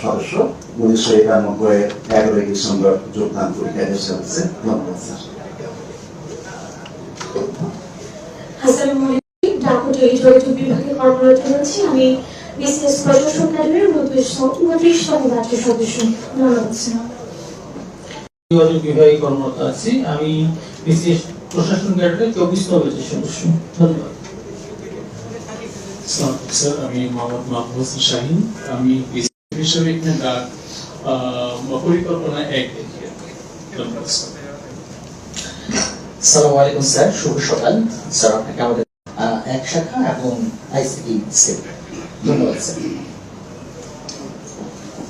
সদস্য 1991 11 ডিসেম্বর যোগদান পরীক্ষায় হচ্ছে। ধন্যবাদ স্যার। আসসালামু আলাইকুম, ঢাকা যোগাযোগ বিভাগে কর্মরত রয়েছি। আমি বিসিএস প্রশাসন ক্যাডারের 29তম ব্যাচের সদস্য। ধন্যবাদ স্যার। যোগাযোগ বিভাগে কর্মরত আছি। আমি বিসিএস প্রশাসন ক্যাডারের 24তম ব্যাচের সদস্য। ধন্যবাদ স্যার। আমি মোহাম্মদ মাহবুব হোসেন শাহিন। আমি হিসেবে এখানে ডাক পরিকল্পনা 1 দেখি। ধন্যবাদ স্যার। আসসালামু আলাইকুম স্যার, শুভ সকাল স্যার। আপনাকে আমাদের এক শাখা এবং আইসিটি সেল। ধন্যবাদ স্যার।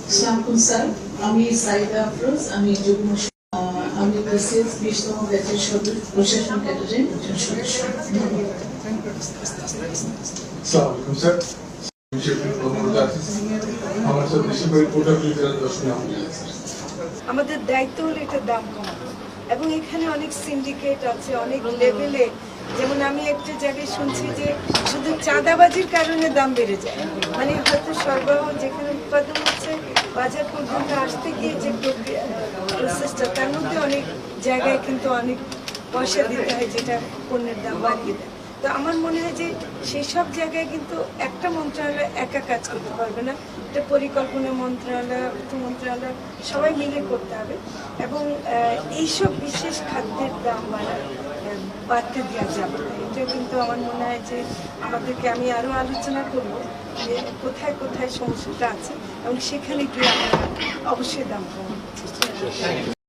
আসসালামু স্যার, আমি সাইদা আফরোজ। আমি যুগ্ম আমি বিসিএস 20তম ব্যাচের সদস্য, প্রশাসন ক্যাডারের একজন সদস্য। ধন্যবাদ। আসসালামু আলাইকুম স্যার। আমাদের দায়িত্ব হলো এটা দাম কমানো, এবং এখানে অনেক সিন্ডিকেট আছে, অনেক লেভেলে। যেমন আমি একটা জায়গায় শুনছি যে শুধু চাঁদাবাজির কারণে দাম বেড়ে যায়, মানে হয়তো সরবরাহ যেখানে উৎপাদন হচ্ছে বাজার পর্যন্ত আসতে গিয়ে যে প্রসেসটা, তার মধ্যে অনেক জায়গায় কিন্তু অনেক পয়সা দিতে হয়, যেটা পণ্যের দাম বাড়িয়ে দেয়। তো আমার মনে হয় যে সেই সব জায়গায় কিন্তু একটা মন্ত্রণালয় একা কাজ করতে পারবে না, এটা পরিকল্পনা মন্ত্রণালয়, অর্থ মন্ত্রণালয় সবাই মিলে করতে হবে। এবং এইসব বিশেষ খাদ্যের দাম বাড়তে দেওয়া যাবে না। এটা কিন্তু আমার মনে হয় যে আমাদেরকে, আমি আরও আলোচনা করব যে কোথায় কোথায় সমস্যাটা আছে, এবং সেখানে গিয়ে আমরা অবশ্যই দাম কমানোর চেষ্টা করব।